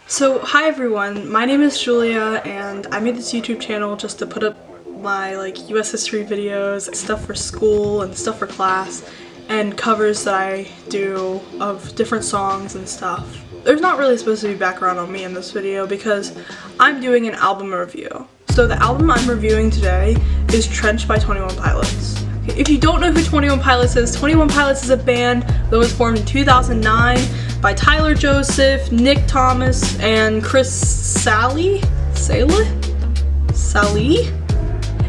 So hi everyone, my name is Julia and I made this YouTube channel just to put up my US history videos, stuff for school and stuff for class, and covers that I do of different songs and stuff. There's not really supposed to be background on me in this video because I'm doing an album review. So the album I'm reviewing today is Trench by 21 Pilots. If you don't know who 21 Pilots is, 21 Pilots is a band that was formed in 2009 by Tyler Joseph, Nick Thomas, and Chris Sally?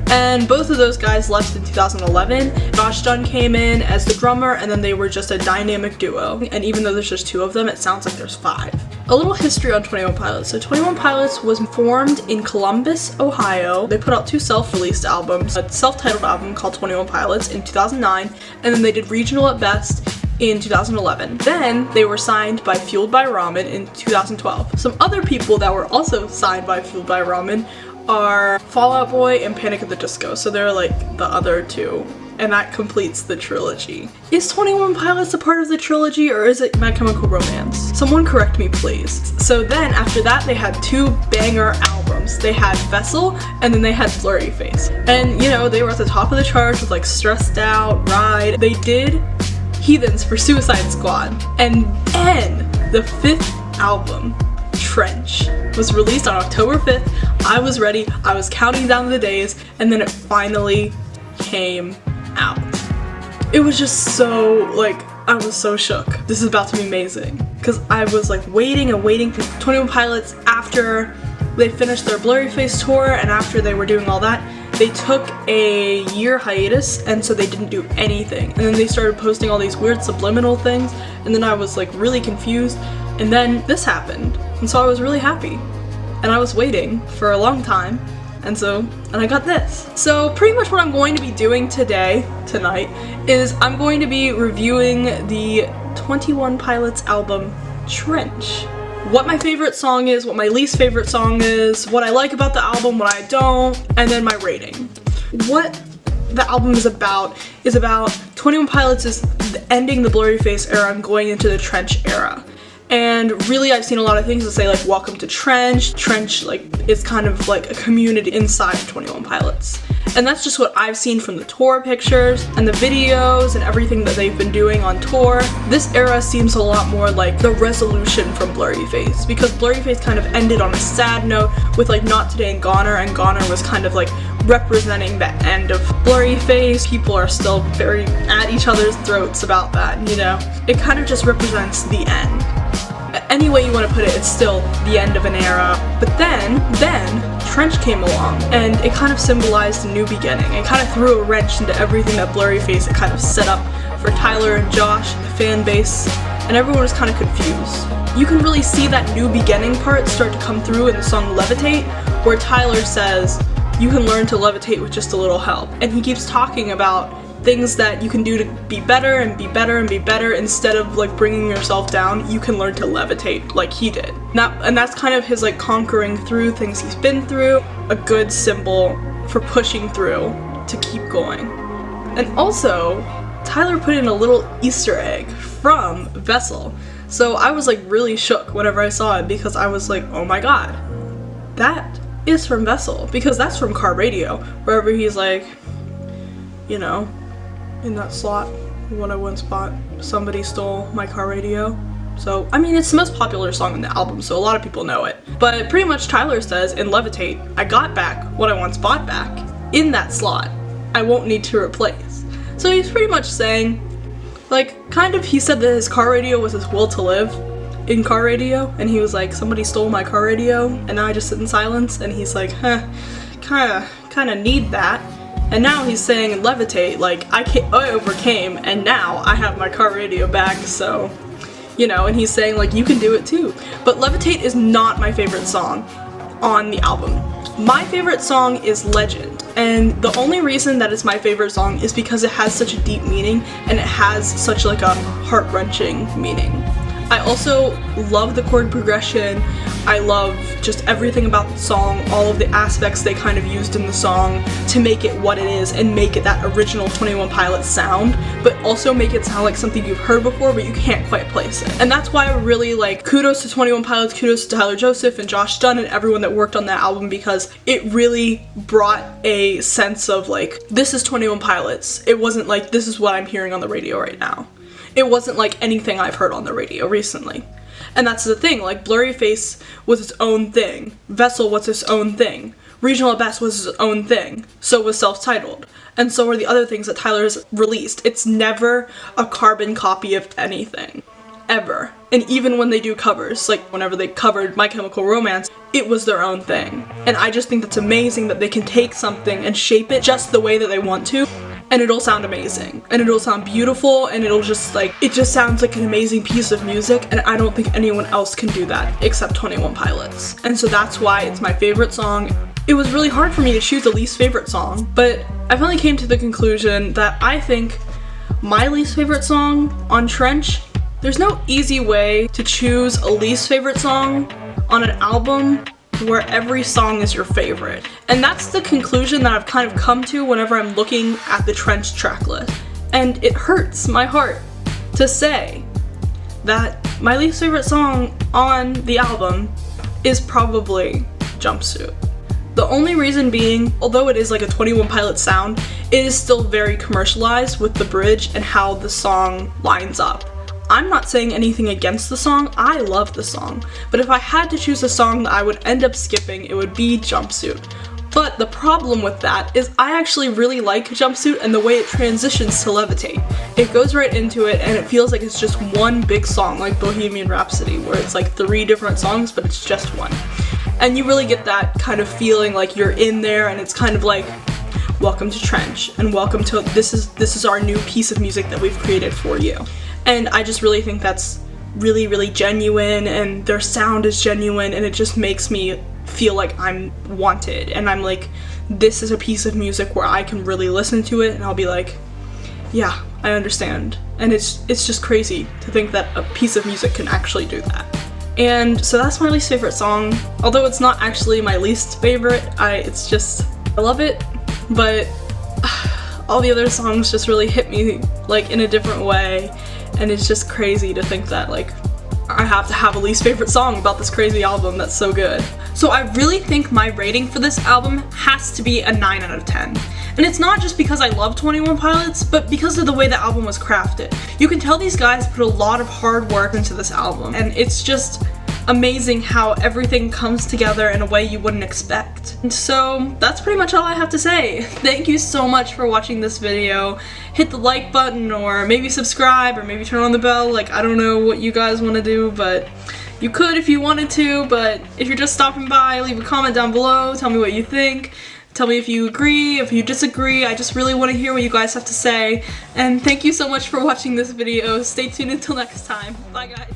And both of those guys left in 2011. Josh Dunn came in as the drummer, and then they were just a dynamic duo. And even though there's just two of them, it sounds like there's five. A little history on 21 Pilots. So 21 Pilots was formed in Columbus, Ohio. They put out two self-released albums, a self-titled album called 21 Pilots in 2009, and then they did Regional at Best in 2011. Then they were signed by Fueled by Ramen in 2012. Some other people that were also signed by Fueled by Ramen are Fall Out Boy and Panic at the Disco, so they're like the other two, and that completes the trilogy. Is 21 Pilots a part of the trilogy, or is it My Chemical Romance? Someone correct me please. So then after that they had two banger albums. They had Vessel and then they had Blurry Face. And you know, they were at the top of the charts with like Stressed Out, Ride. They did Heathens for Suicide Squad. And then the fifth album, Trench, was released on October 5th. I was ready, I was counting down the days, and then it finally came out. It was just so, I was so shook. This is about to be amazing. Because I was waiting and waiting for 21 Pilots after they finished their Blurry Face tour, and after they were doing all that, they took a year hiatus, and so they didn't do anything. And then they started posting all these weird subliminal things, and then I was really confused, and then this happened. And so I was really happy. And I was waiting for a long time, and I got this. So pretty much what I'm going to be doing tonight, is I'm going to be reviewing the 21 Pilots album, Trench. What my favorite song is, what my least favorite song is, what I like about the album, what I don't, and then my rating. What the album is about 21 Pilots is ending the Blurry Face era and going into the Trench era. And really I've seen a lot of things that say welcome to Trench. Trench is kind of like a community inside of 21 Pilots. And that's just what I've seen from the tour pictures and the videos and everything that they've been doing on tour. This era seems a lot more like the resolution from Blurry Face, because Blurry Face kind of ended on a sad note with Not Today and Goner was kind of representing the end of Blurry Face. People are still very at each other's throats about that, you know? It kind of just represents the end. Any way you want to put it, it's still the end of an era. But then Trench came along, and it kind of symbolized a new beginning. It kind of threw a wrench into everything that Blurry Face had kind of set up for Tyler and Josh, the fan base, and everyone was kind of confused. You can really see that new beginning part start to come through in the song Levitate, where Tyler says, you can learn to levitate with just a little help. And he keeps talking about things that you can do to be better and be better and be better. Instead of bringing yourself down, you can learn to levitate like he did. And that's kind of his conquering through things he's been through, a good symbol for pushing through to keep going. And also, Tyler put in a little Easter egg from Vessel. So I was really shook whenever I saw it, because I was oh my god, that is from Vessel, because that's from Car Radio, wherever he's you know, in that slot, what I once bought, somebody stole my car radio. So, I mean, it's the most popular song in the album, so a lot of people know it. But pretty much Tyler says in Levitate, I got back what I once bought back in that slot. I won't need to replace. So he's pretty much saying, he said that his car radio was his will to live in Car Radio, and he was somebody stole my car radio, and now I just sit in silence, and he's kinda need that. And now he's saying in Levitate, I overcame, and now I have my car radio back, so, you know, and he's saying, you can do it too. But Levitate is not my favorite song on the album. My favorite song is Legend, and the only reason that it's my favorite song is because it has such a deep meaning, and it has such a heart-wrenching meaning. I also love the chord progression. I love just everything about the song, all of the aspects they kind of used in the song to make it what it is and make it that original 21 Pilots sound, but also make it sound like something you've heard before but you can't quite place it. And that's why I really like, kudos to 21 Pilots, kudos to Tyler Joseph and Josh Dun and everyone that worked on that album, because it really brought a sense of like, this is 21 Pilots. It wasn't like, this is what I'm hearing on the radio right now. It wasn't like anything I've heard on the radio recently. And that's the thing, like Blurry Face was its own thing, Vessel was its own thing, Regional at Best was its own thing, so was Self-Titled, and so are the other things that Tyler has released. It's never a carbon copy of anything, ever. And even when they do covers, like whenever they covered My Chemical Romance, it was their own thing. And I just think that's amazing that they can take something and shape it just the way that they want to, and it'll sound amazing, and it'll sound beautiful, and it'll just like, it just sounds like an amazing piece of music, and I don't think anyone else can do that except 21 Pilots. And so that's why it's my favorite song. It was really hard for me to choose a least favorite song, but I finally came to the conclusion that I think my least favorite song on Trench, there's no easy way to choose a least favorite song on an album where every song is your favorite. And that's the conclusion that I've kind of come to whenever I'm looking at the Trench track list. And it hurts my heart to say that my least favorite song on the album is probably Jumpsuit. The only reason being, although it is like a 21 Pilots sound, it is still very commercialized with the bridge and how the song lines up. I'm not saying anything against the song, I love the song, but if I had to choose a song that I would end up skipping, it would be Jumpsuit. But the problem with that is I actually really like Jumpsuit and the way it transitions to Levitate. It goes right into it and it feels like it's just one big song, like Bohemian Rhapsody, where it's like 3 different songs but it's just one. And you really get that kind of feeling like you're in there, and it's kind of like, welcome to Trench, and welcome to, this is our new piece of music that we've created for you. And I just really think that's really, really genuine, and their sound is genuine, and it just makes me feel like I'm wanted, and I'm like, this is a piece of music where I can really listen to it and I'll be like, yeah, I understand. And it's just crazy to think that a piece of music can actually do that. And so that's my least favorite song. Although it's not actually my least favorite, I love it, but all the other songs just really hit me like in a different way. And it's just crazy to think that like I have to have a least favorite song about this crazy album that's so good. So I really think my rating for this album has to be a 9 out of 10. And it's not just because I love 21 Pilots, but because of the way the album was crafted. You can tell these guys put a lot of hard work into this album, and it's just amazing how everything comes together in a way you wouldn't expect. And so that's pretty much all I have to say. Thank you so much for watching this video. Hit the like button, or maybe subscribe, or maybe turn on the bell. Like, I don't know what you guys want to do, but you could if you wanted to. But if you're just stopping by, leave a comment down below, tell me what you think. Tell me if you agree, if you disagree. I just really want to hear what you guys have to say. And thank you so much for watching this video. Stay tuned until next time. Bye guys.